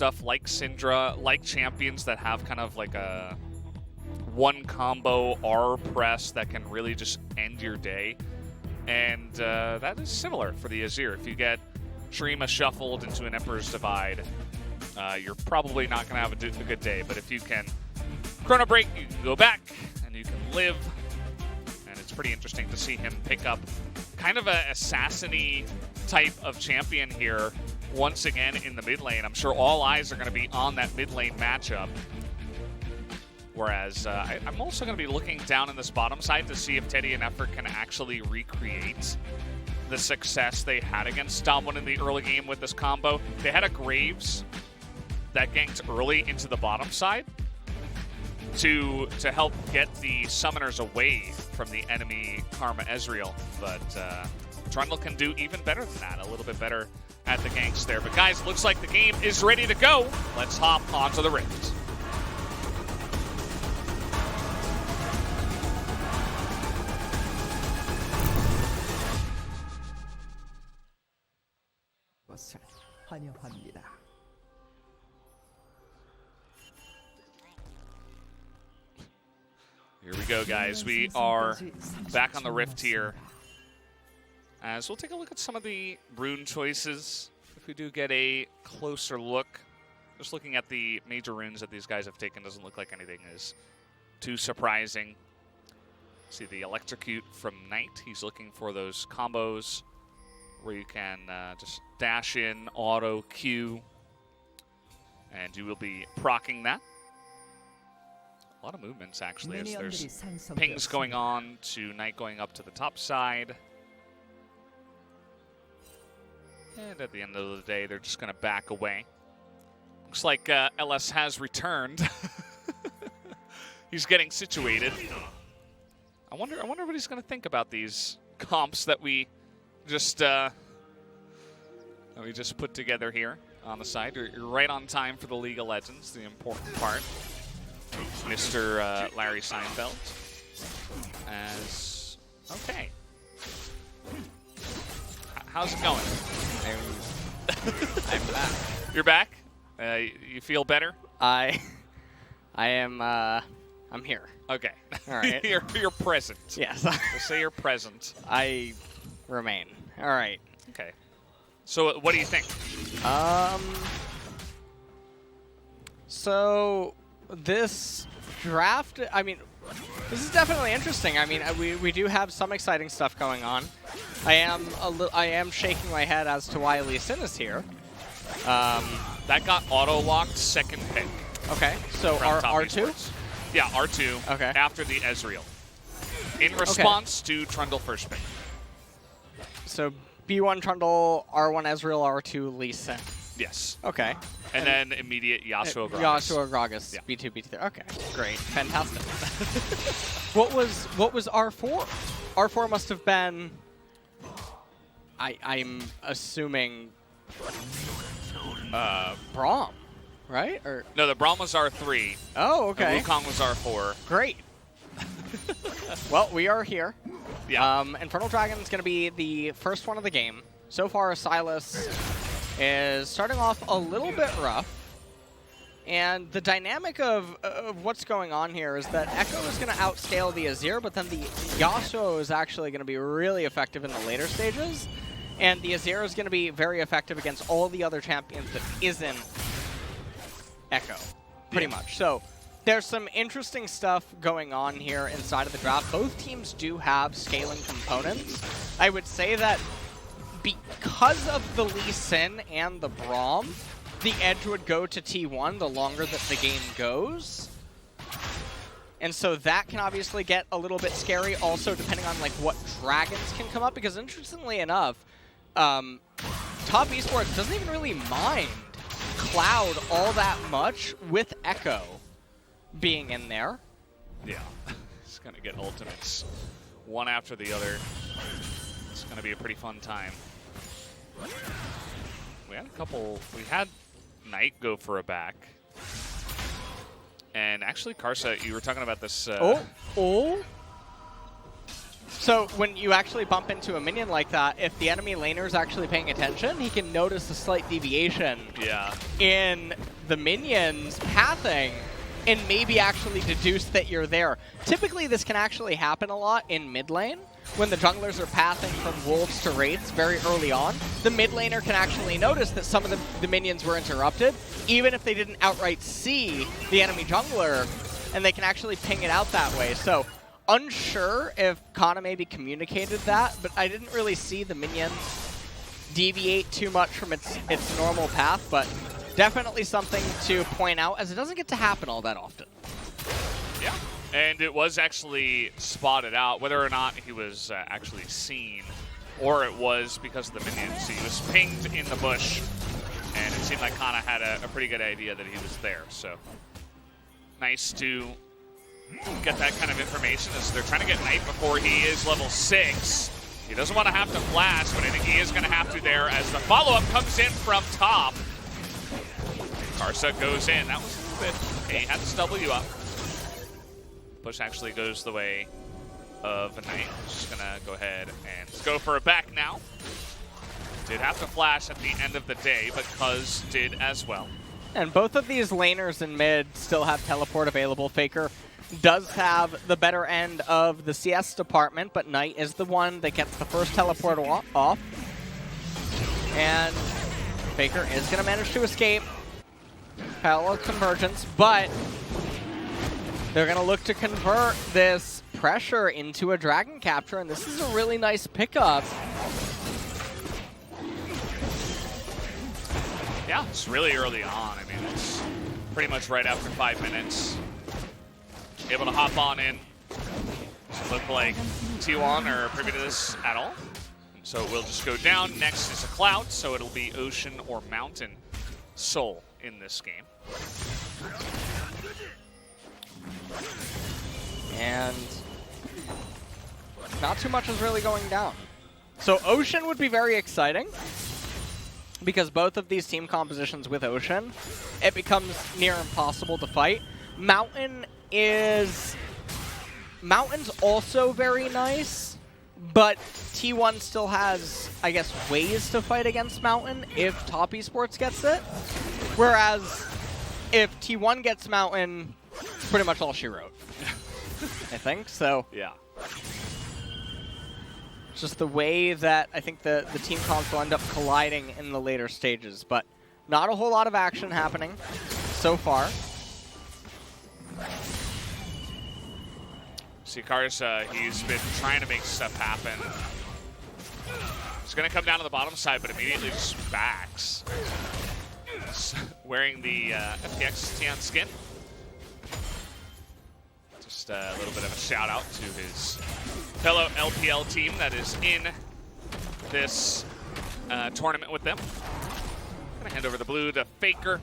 stuff like Syndra, like champions that have kind of like a one combo R press that can really just end your day. And that is similar for the Azir. If you get Shurima shuffled into an Emperor's Divide, you're probably not going to have a good day. But if you can Chrono Break, you can go back and you can live. And it's pretty interesting to see him pick up kind of a assassin-y type of champion here once again in the mid lane. I'm sure all eyes are going to be on that mid lane matchup. Whereas I'm also going to be looking down in this bottom side to see if Teddy and Effort can actually recreate the success they had against T1 in the early game with this combo. They had a Graves that ganked early into the bottom side to help get the summoners away from the enemy Karma Ezreal. But Trundle can do even better than that, a little bit better at the ganks there. But guys, looks like the game is ready to go. Let's hop onto the Rift. Here we go, guys. We are back on the Rift here. As we'll take a look at some of the rune choices. If we do get a closer look, just looking at the major runes that these guys have taken, doesn't look like anything is too surprising. See the Electrocute from Knight. He's looking for those combos where you can just dash in, auto, Q, and you will be proccing that. A lot of movements, actually, as there's pings going on to Knight going up to the top side. And at the end of the day, they're just going to back away. Looks like LS has returned. He's getting situated. I wonder what he's going to think about these comps that we just put together here on the side. You're right on time for the League of Legends, the important part. Mr. Larry Seinfeld. Okay. How's it going? I'm back. You're back? You feel better? I am, I'm here. Okay. All right. You're present. Yes. We'll say you're present. I remain. All right. Okay. So what do you think? So this draft, I mean, this is definitely interesting. I mean, we do have some exciting stuff going on. I am shaking my head as to why Lee Sin is here. That got auto-locked second pick. Okay, so R2? Esports. Yeah, R2 okay. After the Ezreal. In response to Trundle first pick. So B1 Trundle, R1 Ezreal, R2 Lee Sin. Yes. Okay. And then immediate Yasuo Gragas. Yasuo Gragas, yeah. B2, B3. Okay, great, fantastic. What was R4? R4 must have been, I'm assuming, Braum, right? Or no, the Braum was R3. Oh, okay. And Wukong was R4. Great. Well, we are here. Yeah. Infernal Dragon is going to be the first one of the game. So far, Sylas is starting off a little bit rough. And the dynamic of what's going on here is that Ekko is going to outscale the Azir, but then the Yasuo is actually going to be really effective in the later stages. And the Azir is going to be very effective against all the other champions that isn't Ekko, pretty much. So there's some interesting stuff going on here inside of the draft. Both teams do have scaling components. I would say that because of the Lee Sin and the Braum, the edge would go to T1 the longer that the game goes. And so that can obviously get a little bit scary also depending on like what dragons can come up, because interestingly enough, Top Esports doesn't even really mind Cloud all that much with Ekko being in there. Yeah, it's going to get ultimates one after the other. It's going to be a pretty fun time. We had Knight go for a back. And actually, Karsa, you were talking about this. Oh! So when you actually bump into a minion like that, if the enemy laner is actually paying attention, he can notice a slight deviation in the minion's pathing and maybe actually deduce that you're there. Typically, this can actually happen a lot in mid lane. When the junglers are pathing from wolves to wraiths very early on, the mid laner can actually notice that some of the minions were interrupted, even if they didn't outright see the enemy jungler, and they can actually ping it out that way. So, unsure if Canna maybe communicated that, but I didn't really see the minions deviate too much from its normal path, but definitely something to point out, as it doesn't get to happen all that often. Yeah. And it was actually spotted out, whether or not he was actually seen, or it was because of the minions. He was pinged in the bush, and it seemed like Canna had a pretty good idea that he was there. So nice to get that kind of information, as they're trying to get Knight before he is level 6. He doesn't want to have to flash, but I think he is going to have to there as the follow-up comes in from top. Karsa goes in. That was a little bit... He had his W up. Push actually goes the way of a Knight. Just gonna go ahead and go for a back now. Did have to flash at the end of the day, but Cuzz did as well. And both of these laners in mid still have teleport available. Faker does have the better end of the CS department, but Knight is the one that gets the first teleport off. And Faker is gonna manage to escape. Parallel convergence, but they're going to look to convert this pressure into a dragon capture, and this is a really nice pickup. Yeah, it's really early on. I mean, it's pretty much right after 5 minutes. Able to hop on in. Doesn't look like T1 are privy to this at all. And so it will just go down. Next is a cloud, so it'll be ocean or mountain soul in this game. And not too much is really going down. So Ocean would be very exciting, because both of these team compositions with Ocean, it becomes near impossible to fight. Mountain's also very nice, but T1 still has, I guess, ways to fight against Mountain if top Esports gets it. Whereas if T1 gets Mountain, it's pretty much all she wrote. I think so. Yeah. Just the way that I think the team comps will end up colliding in the later stages, but not a whole lot of action happening so far. See, Karsa, he's been trying to make stuff happen. He's going to come down to the bottom side, but immediately just backs. Wearing the FTX Tian skin. Just a little bit of a shout out to his fellow LPL team that is in this tournament with them. Gonna hand over the blue to Faker.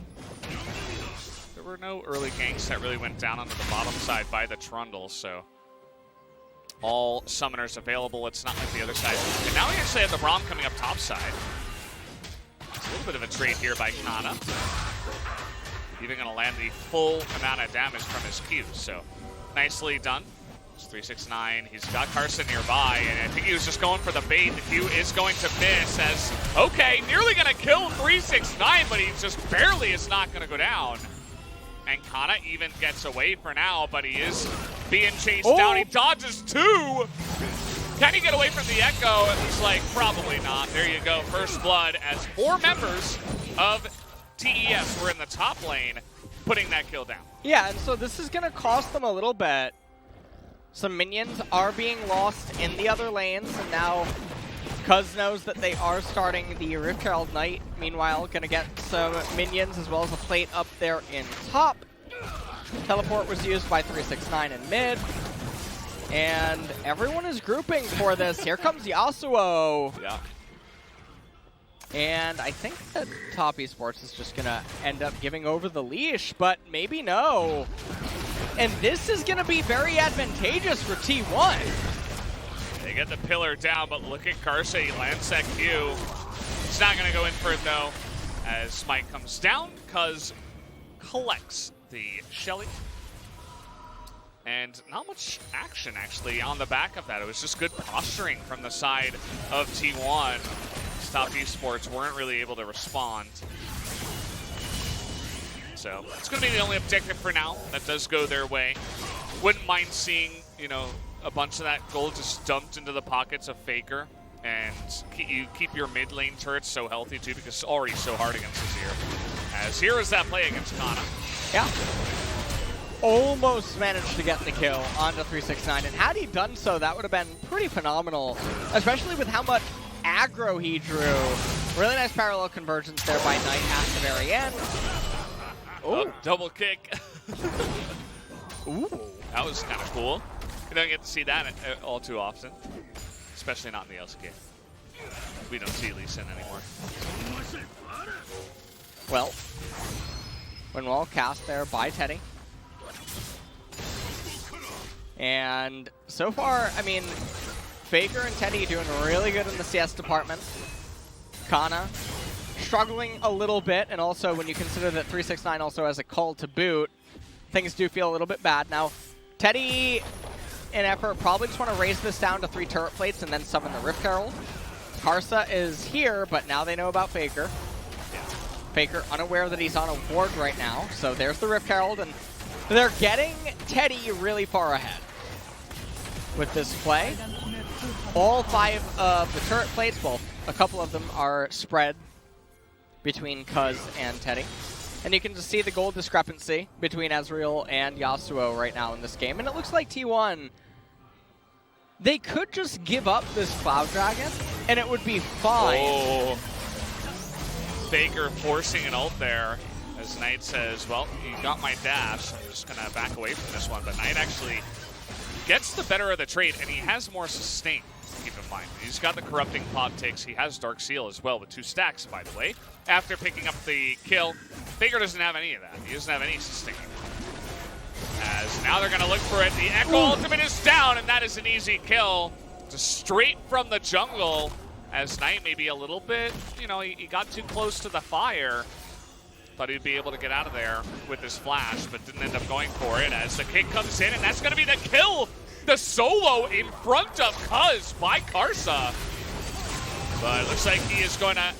There were no early ganks that really went down onto the bottom side by the Trundle, so all summoners available. It's not like the other side. And now we actually have the Braum coming up top side. It's a little bit of a trade here by Canna. Even gonna land the full amount of damage from his Q, so nicely done. It's 369. He's got Karsa nearby, and I think he was just going for the bait. The Q is going to miss as, okay, nearly going to kill 369, but he just barely is not going to go down. And Canna even gets away for now, but he is being chased down. He dodges 2. Can he get away from the Ekko? It looks like probably not. There you go. First blood as 4 members of TES were in the top lane, putting that kill down. Yeah, and so this is going to cost them a little bit. Some minions are being lost in the other lanes, and now Cuzz knows that they are starting the Rift Herald Knight. Meanwhile, going to get some minions as well as a plate up there in top. Teleport was used by 369 in mid. And everyone is grouping for this. Here comes Yasuo. Yeah. And I think that top Esports is just going to end up giving over the leash, but maybe no. And this is going to be very advantageous for T1. They get the pillar down, but look at Karsa. He lands that Q. He's not going to go in for it, though, as Smite comes down. Cuzz collects the Shelly. And not much action, actually, on the back of that. It was just good posturing from the side of T1. Top Esports weren't really able to respond. So it's going to be the only objective for now. That does go their way. Wouldn't mind seeing, you know, a bunch of that gold just dumped into the pockets of Faker. And you keep your mid lane turrets so healthy, too, because it's already so hard against Azir. As here is that play against Canna. Yeah. Almost managed to get the kill onto 369, and had he done so, that would have been pretty phenomenal, especially with how much aggro he drew. Really nice parallel convergence there by Knight at the very end. Oh, double kick. Ooh. That was kind of cool. You don't get to see that all too often, especially not in the LCK. We don't see Lee Sin anymore. Well, well cast there by Teddy. And so far, I mean, Faker and Teddy doing really good in the CS department. Canna struggling a little bit, and also when you consider that 369 also has a call to boot, things do feel a little bit bad. Now, Teddy and Effort probably just want to raise this down to 3 turret plates and then summon the Rift Herald. Karsa is here, but now they know about Faker. Faker unaware that he's on a ward right now, so there's the Rift Herald, and they're getting Teddy really far ahead with this play. All 5 of the turret plates, well, a couple of them are spread between Cuzz and Teddy. And you can just see the gold discrepancy between Ezreal and Yasuo right now in this game. And it looks like T1, they could just give up this Cloud Dragon, and it would be fine. Oh. Faker forcing an ult there. As Knight says, well, you got my dash. I'm just going to back away from this one. But Knight actually gets the better of the trade, and he has more sustain, keep in mind. He's got the corrupting pot ticks. He has Dark Seal as well with 2 stacks, by the way. After picking up the kill, Faker doesn't have any of that. He doesn't have any sustain. As now they're going to look for it. The Ekko ultimate is down, and that is an easy kill. Just straight from the jungle. As Knight maybe a little bit, you know, he got too close to the fire. Thought he'd be able to get out of there with his flash, but didn't end up going for it as the kick comes in, and that's going to be the kill! The solo in front of Cuzz by Karsa. But it looks like he is going to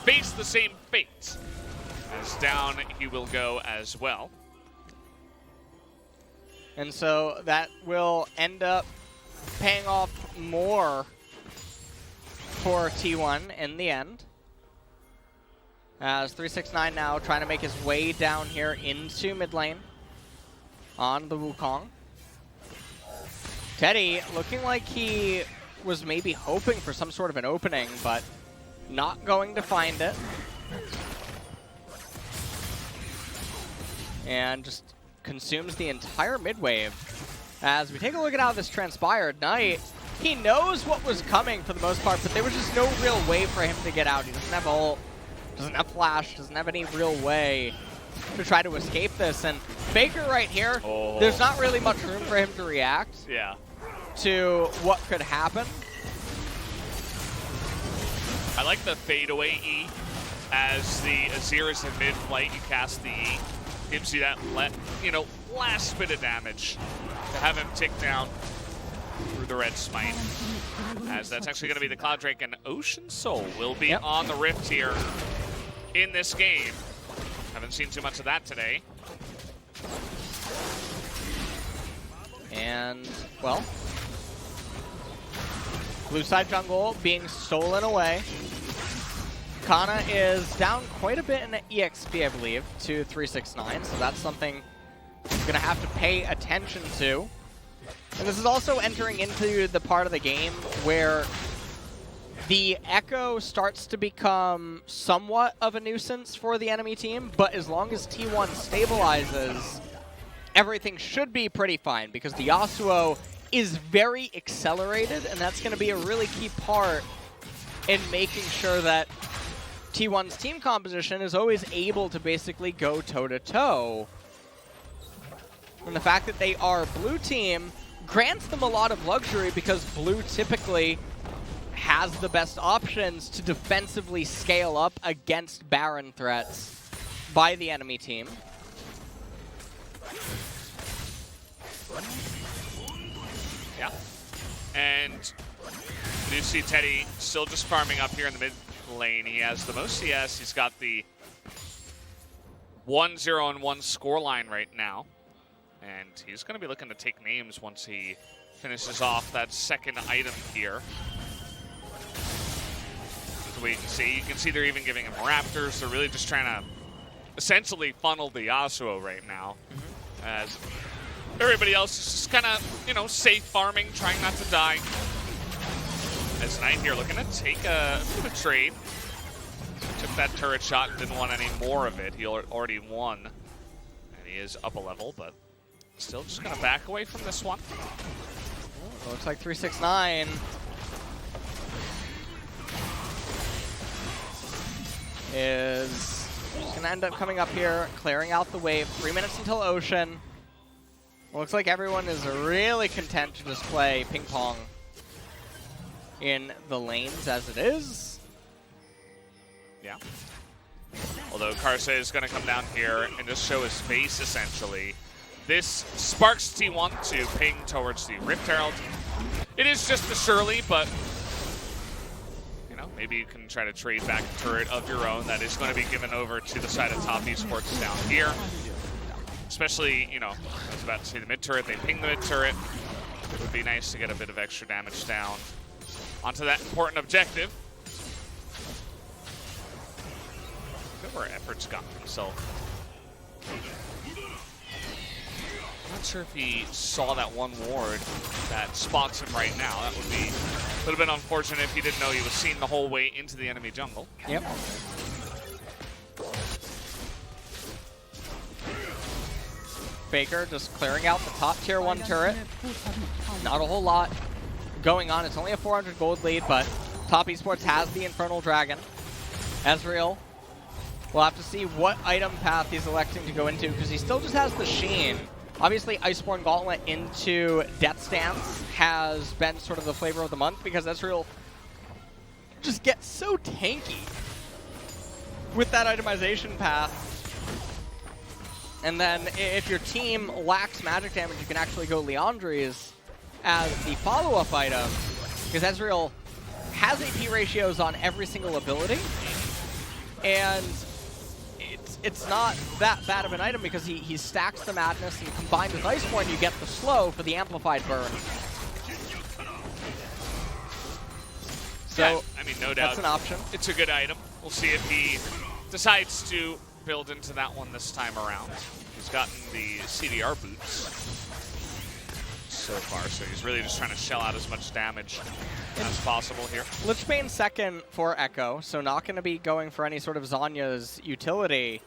face the same fate. As down he will go as well. And so that will end up paying off more for T1 in the end. As 369 now trying to make his way down here into mid lane on the Wukong. Teddy looking like he was maybe hoping for some sort of an opening, but not going to find it. And just consumes the entire mid wave. As we take a look at how this transpired, Knight, he knows what was coming for the most part, but there was just no real way for him to get out. He doesn't have ult, doesn't have flash, doesn't have any real way to try to escape this. And Faker right here, there's not really much room for him to react to what could happen. I like the fadeaway E. As the Azir is in mid-flight, you cast the E. Gives you that last bit of damage to have him tick down through the red smite. As that's actually going to be the Cloud Drake, and Ocean Soul will be on the Rift here in this game. Haven't seen too much of that today. And, well, blue side jungle being stolen away. Canna is down quite a bit in EXP, I believe, to 369, so that's something he's going to have to pay attention to. And this is also entering into the part of the game where the Ekko starts to become somewhat of a nuisance for the enemy team, but as long as T1 stabilizes, everything should be pretty fine, because the Yasuo is very accelerated, and that's going to be a really key part in making sure that T1's team composition is always able to basically go toe-to-toe. And the fact that they are blue team grants them a lot of luxury, because blue typically has the best options to defensively scale up against Baron threats by the enemy team. Yeah. And we do see Teddy still just farming up here in the mid lane. He has the most CS. He's got the 1-0-1 scoreline right now. And he's going to be looking to take names once he finishes off that second item here. So we can see. You can see they're even giving him Raptors. They're really just trying to essentially funnel the Yasuo right now. As everybody else is just kind of, you know, safe farming, trying not to die. As Knight here looking to take a bit of a trade. Took that turret shot and didn't want any more of it. He already won. And he is up a level, but still just going to back away from this one. Oh, looks like 369 is just going to end up coming up here, clearing out the wave. 3 minutes until Ocean. Looks like everyone is really content to just play ping pong in the lanes as it is. Yeah. Although Karsa is going to come down here and just show his face, essentially. This sparks T1 to ping towards the Rift Herald. It is just a Shirley, but you know, maybe you can try to trade back a turret of your own that is going to be given over to the side of top Esports down here. Especially, you know, I was about to say the mid turret, they ping the mid turret. It would be nice to get a bit of extra damage down onto that important objective. Look at where Effort's got himself. I'm not sure if he saw that one ward that spots him right now. That would be a little bit unfortunate if he didn't know he was seen the whole way into the enemy jungle. Yep. Faker just clearing out the top tier 1 turret. Not a whole lot going on. It's only a 400 gold lead, but top Esports has the Infernal Dragon. Ezreal, we'll have to see what item path he's electing to go into, because he still just has the Sheen. Obviously, Iceborne Gauntlet into Death Stance has been sort of the flavor of the month, because Ezreal just gets so tanky with that itemization path. And then if your team lacks magic damage, you can actually go Liandry's as the follow-up item, because Ezreal has AP ratios on every single ability, and it's not that bad of an item because he stacks the madness, and combined with Iceborne, you get the slow for the amplified burn. So, yeah, I mean, no doubt. That's an option. It's a good item. We'll see if he decides to build into that one this time around. He's gotten the CDR boots so far, so he's really just trying to shell out as much damage as possible here. Lichbane second for Ekko, so not going to be going for any sort of Zhonya's utility,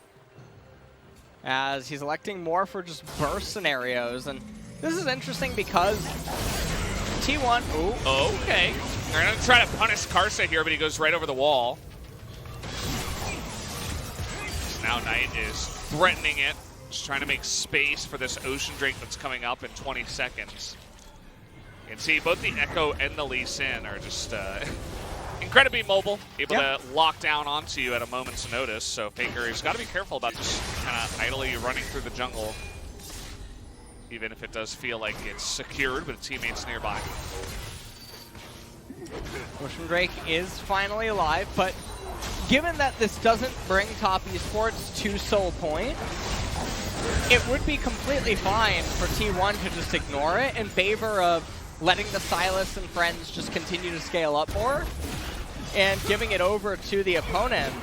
as he's electing more for just burst scenarios. And this is interesting because T1... Ooh. Okay. They're going to try to punish Karsa here, but he goes right over the wall. So now Knight is threatening it, just trying to make space for this Ocean Drake that's coming up in 20 seconds. You can see both the Ekko and the Lee Sin are just incredibly mobile, able to lock down onto you at a moment's notice. So Faker has got to be careful about just kind of idly running through the jungle, even if it does feel like it's secured with teammates nearby. Ocean Drake is finally alive, but given that this doesn't bring top Esports to Soul Point, it would be completely fine for T1 to just ignore it in favor of letting the Sylas and friends just continue to scale up more and giving it over to the opponent.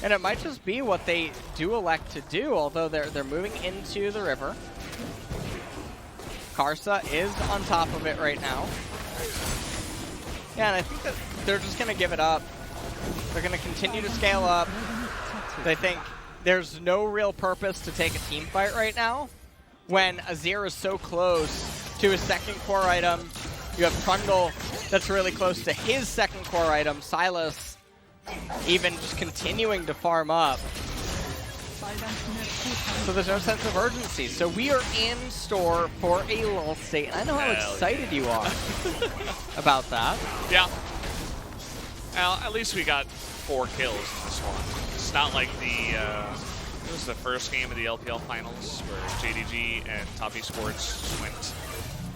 And it might just be what they do elect to do, although they're moving into the river. Karsa is on top of it right now. Yeah, and I think that they're just going to give it up. They're going to continue to scale up. They think there's no real purpose to take a team fight right now when Azir is so close to his second core item. You have Trundle that's really close to his second core item. Sylas even just continuing to farm up. So there's no sense of urgency. So we are in store for a lull state. And I know how excited you are about that. Yeah. Well, at least we got 4 kills in this one. It's not like the was the first game of the LPL finals where JDG and Top Esports went.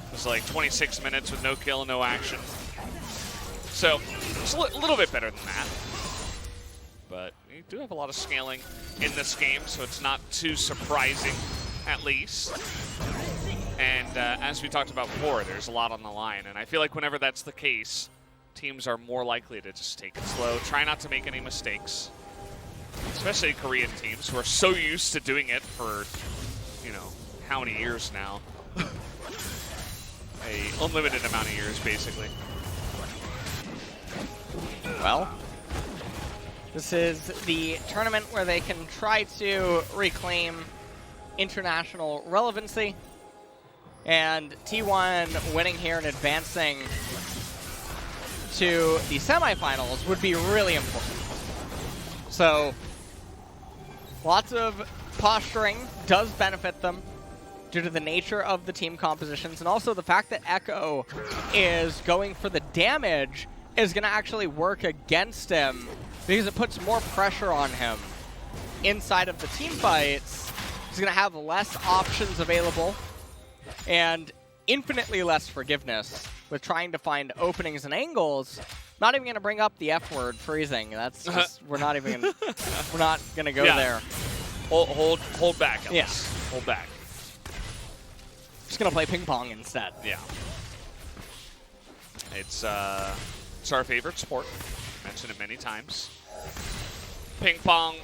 It was like 26 minutes with no kill, no action. So it's a little bit better than that. But you do have a lot of scaling in this game, so it's not too surprising, at least. And as we talked about before, there's a lot on the line. And I feel like whenever that's the case, teams are more likely to just take it slow, try not to make any mistakes. Especially Korean teams who are so used to doing it for, you know, how many years now? A unlimited amount of years, basically. Well, this is the tournament where they can try to reclaim international relevancy. And T1 winning here and advancing to the semifinals would be really important. So, lots of posturing does benefit them due to the nature of the team compositions, and also the fact that Ekko is going for the damage is going to actually work against him because it puts more pressure on him inside of the team fights. He's going to have less options available and infinitely less forgiveness with trying to find openings and angles. Not even going to bring up the F word, freezing. That's just, we're not even gonna, we're not going to go there. Hold back, Ellis. Yeah. Hold back. Just going to play ping pong instead. Yeah. It's our favorite sport. Mentioned it many times. Ping pong,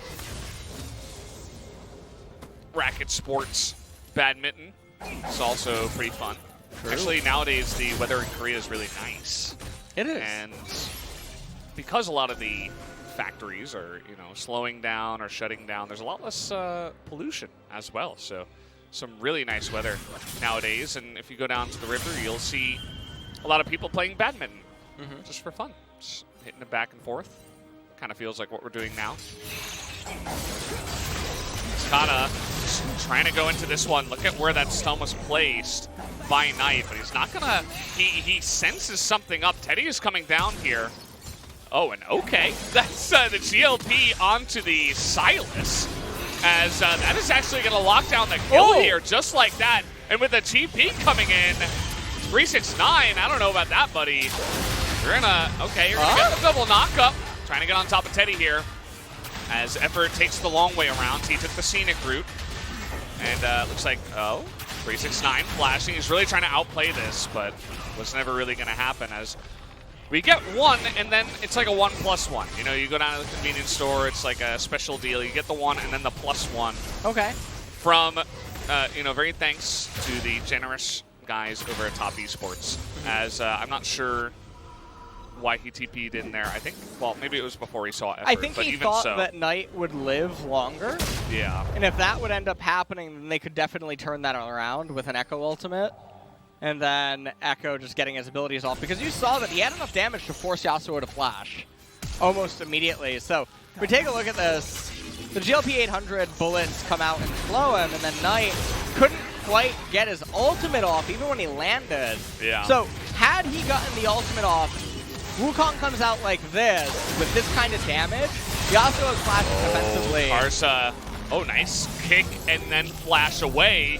racket sports, badminton. It's also pretty fun. True. Actually, nowadays the weather in Korea is really nice. It is. And because a lot of the factories are, you know, slowing down or shutting down, there's a lot less pollution as well. So some really nice weather nowadays. And if you go down to the river, you'll see a lot of people playing badminton just for fun. Just hitting it back and forth. Kind of feels like what we're doing now. Canna trying to go into this one. Look at where that stun was placed by Knight, but he's not gonna. He senses something up. Teddy is coming down here. Oh, and okay, that's the GLP onto the Sylas, as that is actually gonna lock down the kill here, just like that. And with the TP coming in, 369. I don't know about that, buddy. You're gonna get the double knockup. Trying to get on top of Teddy here. As Effort takes the long way around. He took the scenic route. And looks like, 369 flashing. He's really trying to outplay this, but was never really going to happen as we get one, and then it's like a 1+1. You know, you go down to the convenience store, it's like a special deal. You get the one and then the +1. Okay. From, you know, very thanks to the generous guys over at Top Esports. As I'm not sure why he TP'd in there. I think, well, maybe it was before he saw Effort. I think but he even thought so, that Knight would live longer. Yeah. And if that would end up happening, then they could definitely turn that around with an Ekko ultimate. And then Ekko just getting his abilities off. Because you saw that he had enough damage to force Yasuo to flash almost immediately. So if we take a look at this, the GLP 800 bullets come out and slow him, and then Knight couldn't quite get his ultimate off even when he landed. Yeah. So had he gotten the ultimate off, Wukong comes out like this, with this kind of damage. Yasuo is flashing defensively. Karsa, nice kick and then flash away.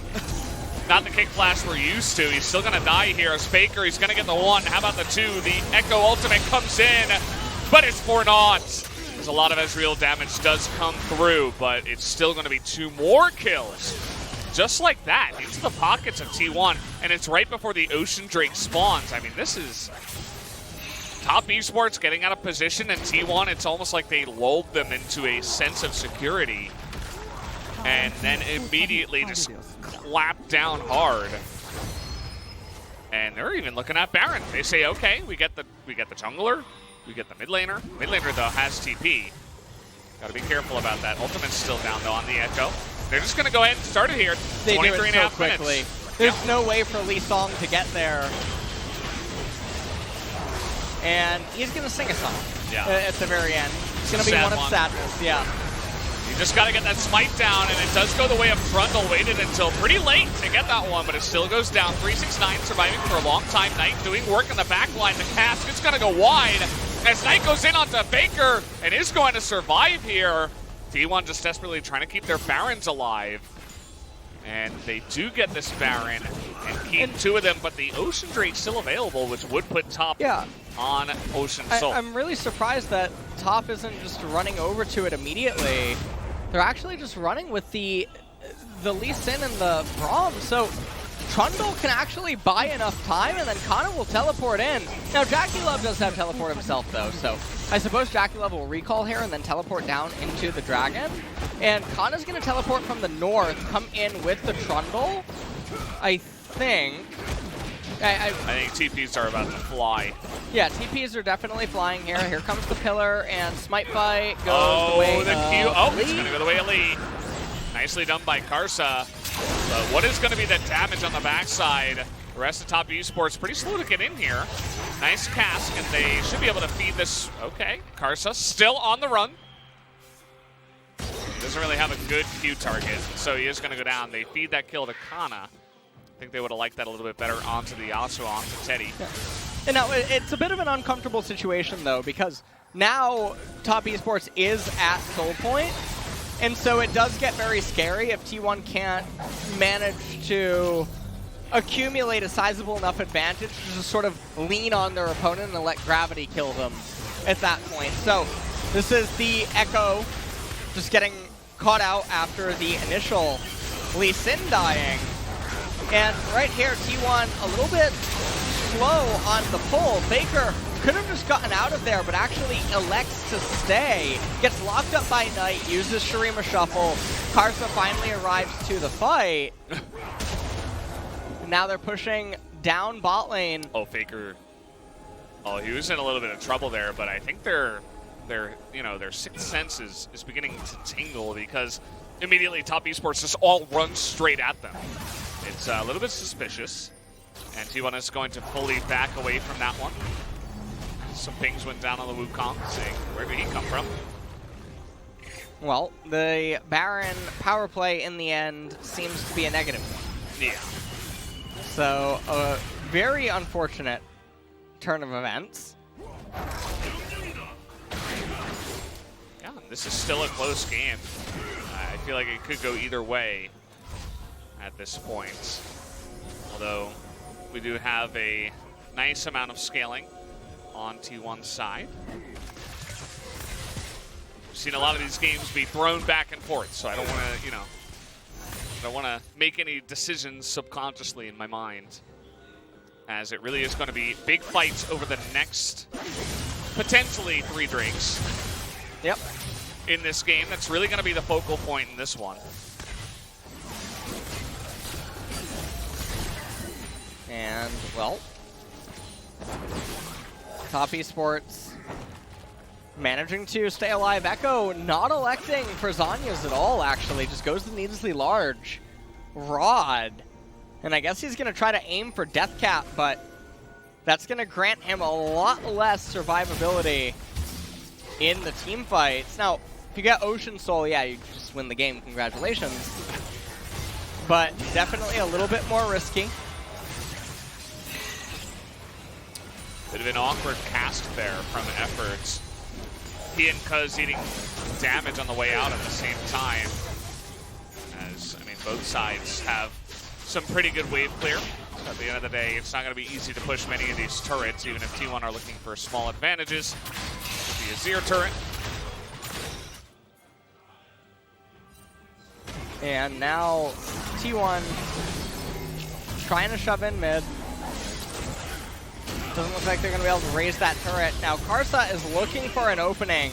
Not the kick flash we're used to. He's still going to die here as Faker. He's going to get the 1. How about the 2? The Ekko ultimate comes in, but it's for naught. There's a lot of Ezreal damage does come through, but it's still going to be 2 more kills. Just like that, into the pockets of T1, and it's right before the Ocean Drake spawns. I mean, this is Top Esports getting out of position, and T1, it's almost like they lulled them into a sense of security, and then immediately just clap down hard. And they're even looking at Baron. They say, okay, we get the jungler, we get the mid laner. Mid laner though has TP. Got to be careful about that. Ultimate's still down though on the Ekko. They're just going to go ahead and start it here. They do it so quickly. Minutes. There's no way for Lee Song to get there. And he's going to sing a song at the very end. It's going to be one of sadness, yeah. You just got to get that smite down, and it does go the way of Trundle. Waited until pretty late to get that one, but it still goes down. 369 surviving for a long time. Knight doing work in the back line. The casket's going to go wide as Knight goes in onto Faker and is going to survive here. T1 just desperately trying to keep their Barons alive. And they do get this Baron and keep two of them, but the Ocean Drake's still available, which would put top on Ocean Soul. I'm really surprised that top isn't just running over to it immediately. They're actually just running with the Lee Sin and the Braum, so Trundle can actually buy enough time, and then Canna will teleport in. Now, JackeyLove does have teleport himself, though, so I suppose JackeyLove will recall here and then teleport down into the Dragon. And Kanna's going to teleport from the north, come in with the Trundle, I think. I think TPs are about to fly. Yeah, TPs are definitely flying here. Here comes the pillar, and Smite Fight goes the way of Q. Oh, it's Lee. going to go the way of Lee. Nicely done by Karsa. But what is going to be the damage on the backside? The rest of Top Esports pretty slow to get in here. Nice cask, and they should be able to feed this. Okay, Karsa still on the run. He doesn't really have a good Q target, so he is going to go down. They feed that kill to Canna. I think they would have liked that a little bit better onto the Yasuo, onto Teddy. Yeah. And now it's a bit of an uncomfortable situation, though, because now Top Esports is at Soul Point, and so it does get very scary if T1 can't manage to accumulate a sizable enough advantage to just sort of lean on their opponent and let gravity kill them at that point. So this is the Ekko just getting caught out after the initial Lee Sin dying. And right here, T1 a little bit slow on the pull. Faker could have just gotten out of there, but actually elects to stay. Gets locked up by Knight, uses Shurima Shuffle. Karsa finally arrives to the fight. Now they're pushing down bot lane. Oh, Faker. Oh, he was in a little bit of trouble there, but I think their sixth sense is beginning to tingle, because immediately Top Esports just all runs straight at them. It's a little bit suspicious, and T1 is going to fully back away from that one. Some pings went down on the Wukong, saying, where did he come from? Well, the Baron power play in the end seems to be a negative one. Yeah. So, a very unfortunate turn of events. Yeah, this is still a close game. I feel like it could go either way at this point. Although, we do have a nice amount of scaling on T1's side. We've seen a lot of these games be thrown back and forth, so I don't want to, I don't want to make any decisions subconsciously in my mind, as it really is going to be big fights over the next potentially 3 drinks. Yep. In this game, that's really going to be the focal point in this one. And, well, Top Esports managing to stay alive. Ekko not electing for Zhonya's at all, actually. Just goes the needlessly large Rod. And I guess he's going to try to aim for Death Cap, but that's going to grant him a lot less survivability in the team fights. Now, if you get Ocean Soul, yeah, you just win the game. Congratulations. But definitely a little bit more risky. Bit of an awkward cast there from Efforts. He and Cuzz eating damage on the way out at the same time. As, I mean, both sides have some pretty good wave clear. So at the end of the day, it's not going to be easy to push many of these turrets, even if T1 are looking for small advantages. The Azir turret. And now T1 trying to shove in mid. Doesn't look like they're going to be able to raise that turret. Now Karsa is looking for an opening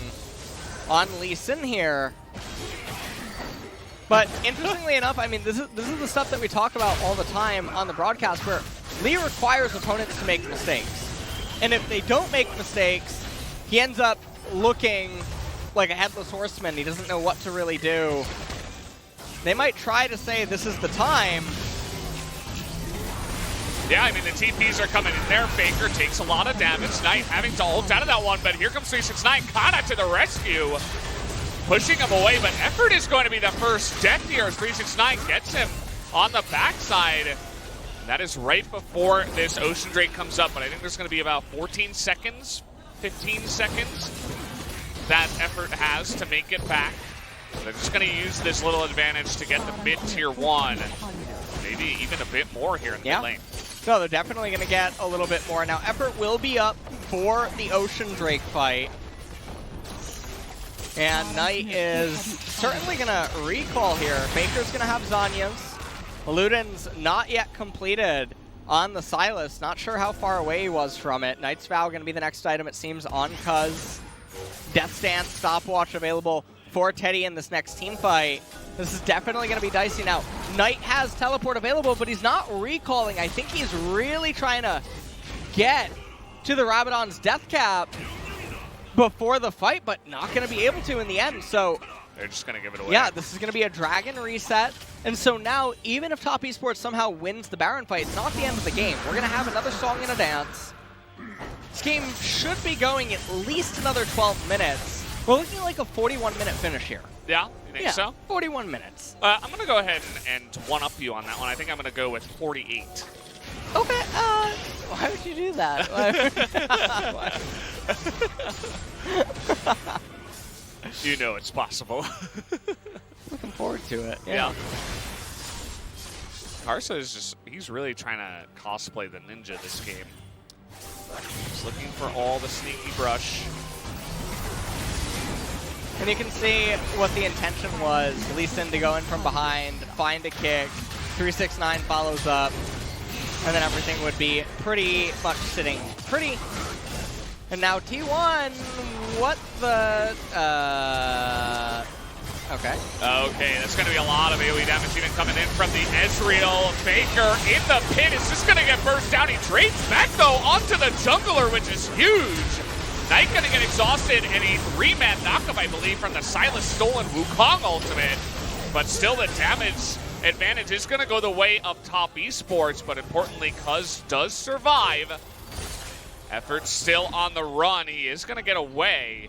on Lee Sin here. But interestingly enough, I mean, this is the stuff that we talk about all the time on the broadcast, where Lee requires opponents to make mistakes. And if they don't make mistakes, he ends up looking like a headless horseman. He doesn't know what to really do. They might try to say this is the time. Yeah, I mean, the TPs are coming in there. Faker takes a lot of damage. Knight having to ult out of that one, but here comes 369. Canna to the rescue. Pushing him away, but Effort is going to be the first death here as 369 gets him on the backside. And that is right before this Ocean Drake comes up, but I think there's going to be about 14 seconds, 15 seconds that Effort has to make it back. They're just going to use this little advantage to get the mid tier 1. Maybe even a bit more here in the mid lane. No, they're definitely going to get a little bit more. Now, effort will be up for the Ocean Drake fight. And Knight is certainly going to recall here. Faker's going to have Zanya's. Luden's not yet completed on the Sylas. Not sure how far away he was from it. Knight's Vow going to be the next item, it seems, on Cuzz. Death Stance, Stopwatch available for Teddy in this next team fight. This is definitely going to be dicey now. Knight has teleport available, but he's not recalling. I think he's really trying to get to the Rabadon's death cap before the fight, but not going to be able to in the end. So they're just going to give it away. Yeah, this is going to be a dragon reset. And so now, even if Top Esports somehow wins the Baron fight, it's not the end of the game. We're going to have another song and a dance. This game should be going at least another 12 minutes. We're looking like a 41-minute finish here. Yeah? You think so? 41 minutes. I'm going to go ahead and one-up you on that one. I think I'm going to go with 48. Okay, why would you do that? You know it's possible. Looking forward to it. Yeah. Karsa is just, he's really trying to cosplay the ninja this game. He's looking for all the sneaky brush. And you can see what the intention was. Lee Sin to go in from behind, find a kick, 369 follows up, and then everything would be pretty much sitting pretty. And now T1, what the, okay. Okay, that's going to be a lot of AoE damage even coming in from the Ezreal. Faker in the pit is just going to get burst down. He trades back, though, onto the jungler, which is huge. Knight going to get exhausted, and a 3-man knockup, I believe, from the Sylas stolen Wukong ultimate. But still, the damage advantage is going to go the way of Top Esports, but importantly, Cuzz does survive. Effort still on the run. He is going to get away.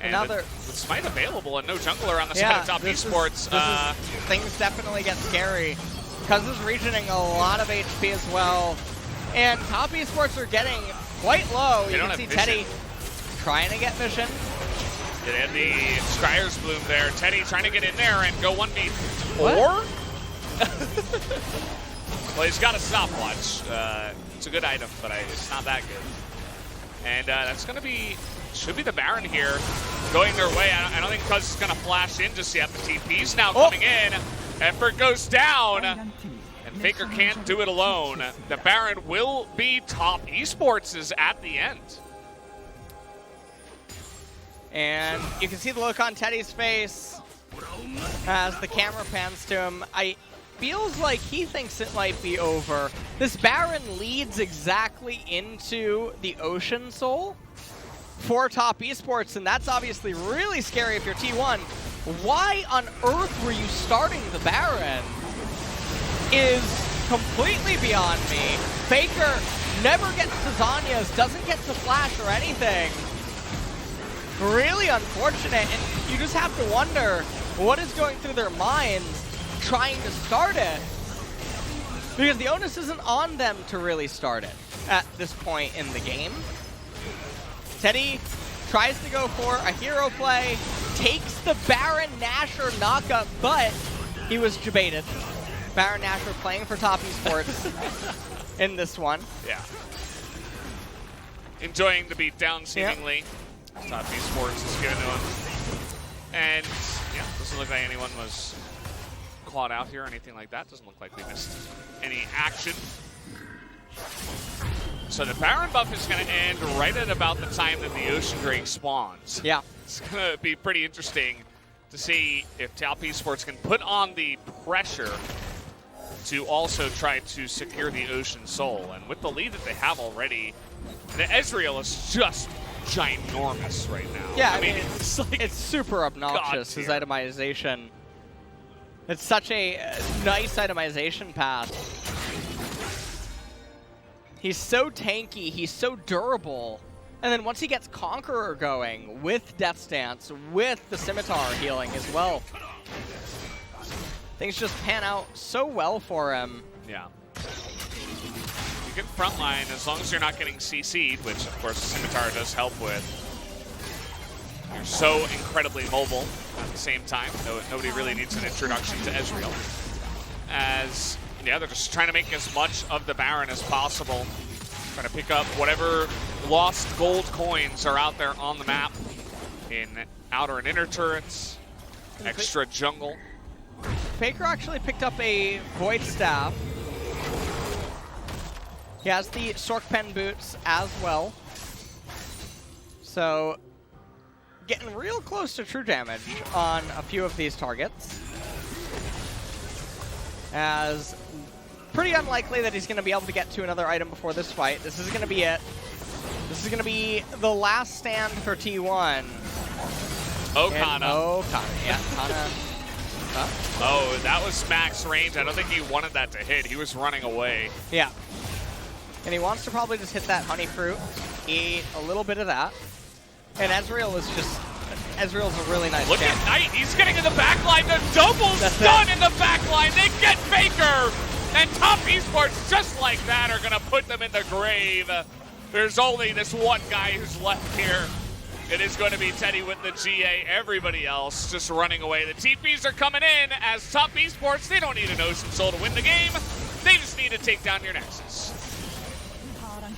And with Smite available and no jungler on the side of Top Esports. Things definitely get scary. Cuzz is regioning a lot of HP as well. And Top Esports are getting quite low. You can see Teddy trying to get vision. They had the Scryer's Bloom there. Teddy trying to get in there and go 1v4. Well, he's got a stopwatch. It's a good item, but it's not that good. And that's going to be, should be the Baron here going their way. I don't think Cuzz is going to flash in just yet. The TP's now coming in. Effort goes down. And Faker can't do it alone. The Baron will be Top Esports' at the end. And you can see the look on Teddy's face as the camera pans to him. Feels like he thinks it might be over. This Baron leads exactly into the Ocean Soul for Top Esports, and that's obviously really scary if you're T1. Why on earth were you starting the Baron is completely beyond me. Faker never gets to Zanya's, doesn't get to flash or anything. Really unfortunate, and you just have to wonder what is going through their minds trying to start it. Because the onus isn't on them to really start it at this point in the game. Teddy tries to go for a hero play, takes the Baron Nashor knockup, but he was debated. Baron Nashor playing for Top Esports in this one. Yeah. Enjoying the beatdown, seemingly. Yep. Top Esports is giving to him. And, yeah, doesn't look like anyone was clawed out here or anything like that. Doesn't look like we missed any action. So the Baron buff is going to end right at about the time that the Ocean Drake spawns. Yeah. It's going to be pretty interesting to see if Top Esports can put on the pressure to also try to secure the Ocean Soul. And with the lead that they have already, the Ezreal is just ginormous right now. Yeah, I mean it's like, it's super obnoxious, his itemization. It's such a nice itemization path. He's so tanky, he's so durable. And then once he gets Conqueror going, with Death Stance, with the Scimitar healing as well, things just pan out so well for him. Yeah. You can frontline as long as you're not getting CC'd, which of course the Scimitar does help with. You're so incredibly mobile at the same time. Nobody really needs an introduction to Ezreal. As, yeah, they're just trying to make as much of the Baron as possible. Trying to pick up whatever lost gold coins are out there on the map in outer and inner turrets, extra jungle. Faker actually picked up a Void Staff. He has the Sork Pen boots as well. So, getting real close to true damage on a few of these targets. As pretty unlikely that he's going to be able to get to another item before this fight. This is going to be it. This is going to be the last stand for T1. Oh, Canna. Oh, Canna. Yeah, Canna. Huh? Oh, that was max range. I don't think he wanted that to hit. He was running away. Yeah. And he wants to probably just hit that honey fruit, eat a little bit of that. And Ezreal is just, Ezreal's a really nice Look champ. at Knight. He's getting in the backline. The double stun in the backline. They get Faker. And Top Esports, just like that, are going to put them in the grave. There's only this one guy who's left here. It is going to be Teddy with the GA. Everybody else just running away. The TPs are coming in as Top Esports. They don't need an Ocean Soul to win the game. They just need to take down your Nexus.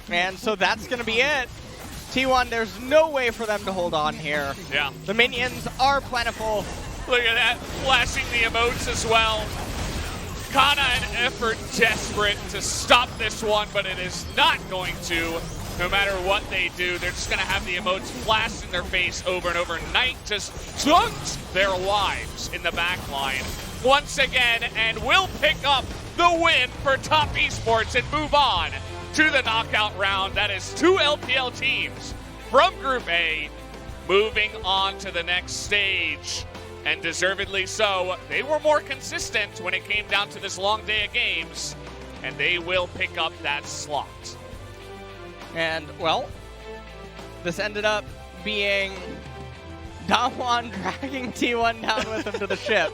And so that's going to be it. T1, there's no way for them to hold on here. Yeah. The minions are plentiful. Look at that, flashing the emotes as well. Canna and Effort desperate to stop this one, but it is not going to. No matter what they do, they're just going to have the emotes flash in their face over and over. Knight just dunked their lives in the back line once again and will pick up the win for Top Esports and move on to the knockout round. That is 2 LPL teams from Group A moving on to the next stage. And deservedly so. They were more consistent when it came down to this long day of games, and they will pick up that slot. And, well, this ended up being Damwon dragging T1 down with him to the ship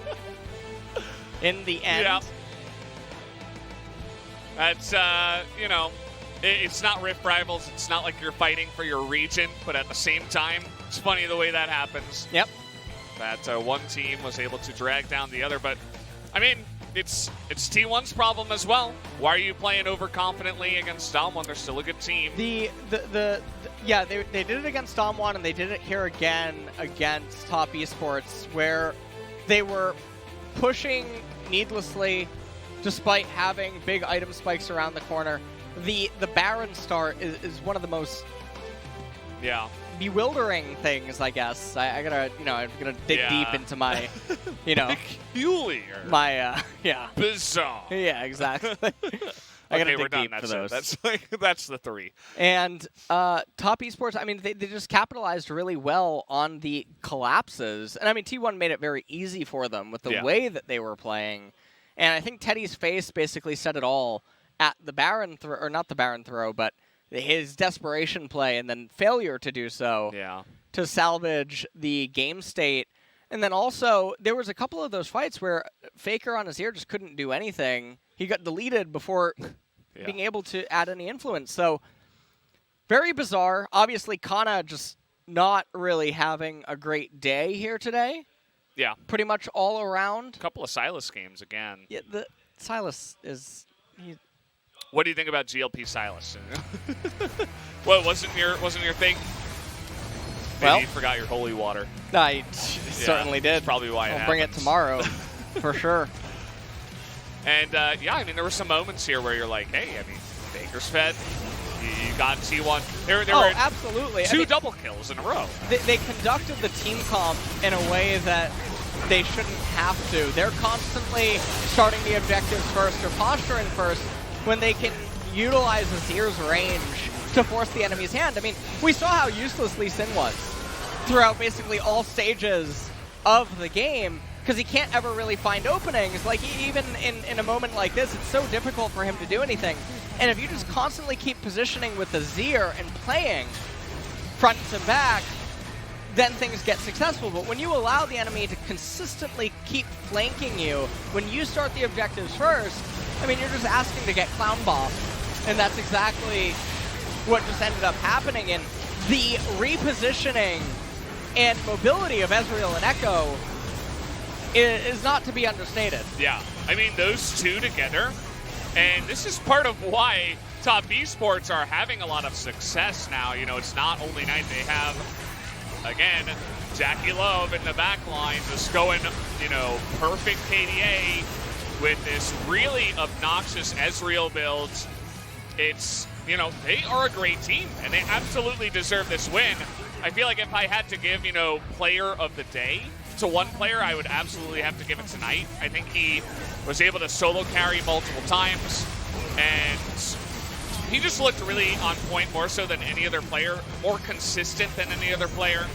in the end. Yeah. That's, you know, it's not Rift Rivals. It's not like you're fighting for your region, but at the same time, it's funny the way that happens. Yep. That one team was able to drag down the other, but, I mean, it's T1's problem as well. Why are you playing overconfidently against Damwon? They're still a good team. Yeah, they did it against Damwon, and they did it here again against Top Esports, where they were pushing needlessly despite having big item spikes around the corner. The Baron start is one of the most bewildering things, I guess. I'm gonna dig deep into my, peculiar, my bizarre. Yeah, exactly. I gotta dig deep for those. That's the 3. And Top Esports, I mean, they just capitalized really well on the collapses, and I mean, T1 made it very easy for them with the way that they were playing. And I think Teddy's face basically said it all at the Baron throw, or not the Baron throw, but his desperation play and then failure to do so to salvage the game state. And then also, there was a couple of those fights where Faker on Azir just couldn't do anything. He got deleted before being able to add any influence. So, very bizarre. Obviously, Canna just not really having a great day here today. Yeah. Pretty much all around. A couple of Sylas games again. Yeah, the Sylas is... What do you think about GLP Sylas? Well, wasn't your thing? Maybe you forgot your holy water. I certainly did. That's probably why I'll bring it tomorrow, for sure. And, I mean, there were some moments here where you're like, hey, I mean, Baker's fed. You got T1. There were absolutely. Two double kills in a row. They conducted the team comp in a way that they shouldn't have to. They're constantly starting the objectives first or posturing first when they can utilize Azir's range to force the enemy's hand. I mean, we saw how useless Lee Sin was throughout basically all stages of the game, because he can't ever really find openings. Like, even in a moment like this, it's so difficult for him to do anything. And if you just constantly keep positioning with Azir and playing front to back, then things get successful. But when you allow the enemy to consistently keep flanking you, when you start the objectives first, I mean, you're just asking to get clown bombed. And that's exactly what just ended up happening. And the repositioning and mobility of Ezreal and Ekko is not to be understated. Yeah, I mean, those two together, and this is part of why top esports are having a lot of success now. You know, it's not only Knight, they have, again, JackeyLove in the back line just going, you know, perfect KDA with this really obnoxious Ezreal build. It's, you know, they are a great team, and they absolutely deserve this win. I feel like if I had to give, you know, player of the day to one player, I would absolutely have to give it to Knight. I think he was able to solo carry multiple times, and he just looked really on point, more so than any other player, more consistent than any other player.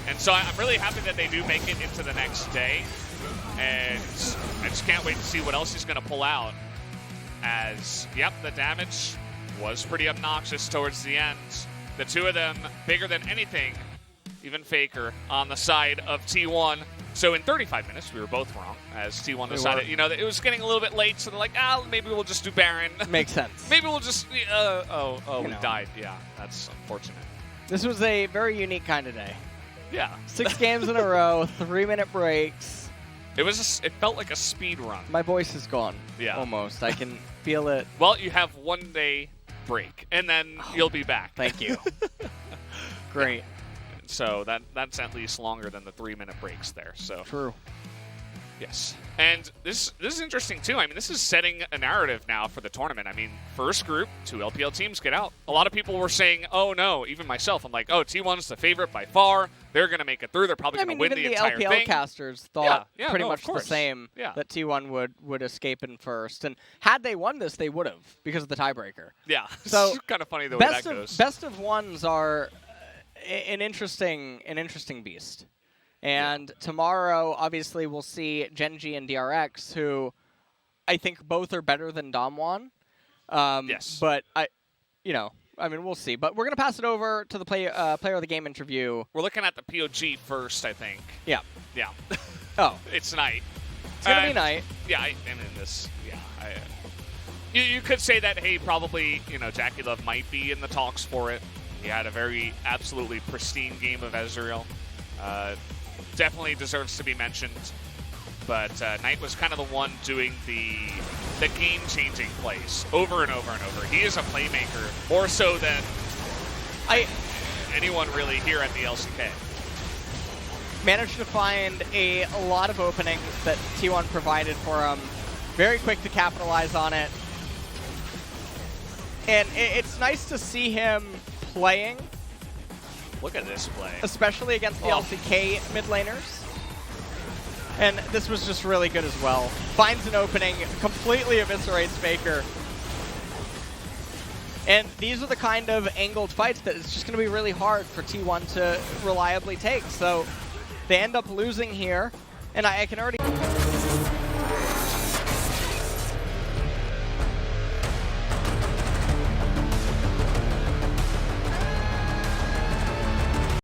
And so I'm really happy that they do make it into the next day, and I just can't wait to see what else he's going to pull out. As, yep, the damage was pretty obnoxious towards the end. The two of them, bigger than anything, even Faker, on the side of T1. So in 35 minutes, we were both wrong, as T1 decided, you know, that it was getting a little bit late, so they're like, maybe we'll just do Baron. Makes sense. Maybe we'll just, we died. Yeah, that's unfortunate. This was a very unique kind of day. Yeah. 6 games in a row, 3-minute breaks. It felt like a speed run. My voice is gone. Yeah. Almost. I can feel it. Well, you have 1 day break, and then you'll be back. Thank you. Great. So that's at least longer than the 3-minute breaks there. So true. Yes. And this is interesting too. I mean, this is setting a narrative now for the tournament. I mean, first group, 2 LPL teams get out. A lot of people were saying, oh no, even myself, I'm like, oh, T1's the favorite by far. They're going to make it through. They're probably going to win the entire thing. Even the LPL casters thought pretty much the same, yeah, that T1 would escape in first. And had they won this, they would have, because of the tiebreaker. Yeah. So it's kind of funny the way that goes. Best of ones are an interesting beast. And tomorrow, obviously, we'll see Genji and DRX, who I think both are better than Damwon. Yes. But we'll see. But we're going to pass it over to the player of the game interview. We're looking at the POG first, I think. Yeah. Yeah. Oh. It's Knight. It's going to be Knight. Yeah, you could say that, hey, probably, you know, JackeyLove might be in the talks for it. He had a very absolutely pristine game of Ezreal. Definitely deserves to be mentioned, but Knight was kind of the one doing the game-changing plays over and over and over. He is a playmaker, more so than anyone really here at the LCK. Managed to find a lot of openings that T1 provided for him. Very quick to capitalize on it. And it's nice to see him playing. Look at this play. Especially against the LCK mid laners. And this was just really good as well. Finds an opening, completely eviscerates Faker. And these are the kind of angled fights that it's just going to be really hard for T1 to reliably take. So they end up losing here. And I can already...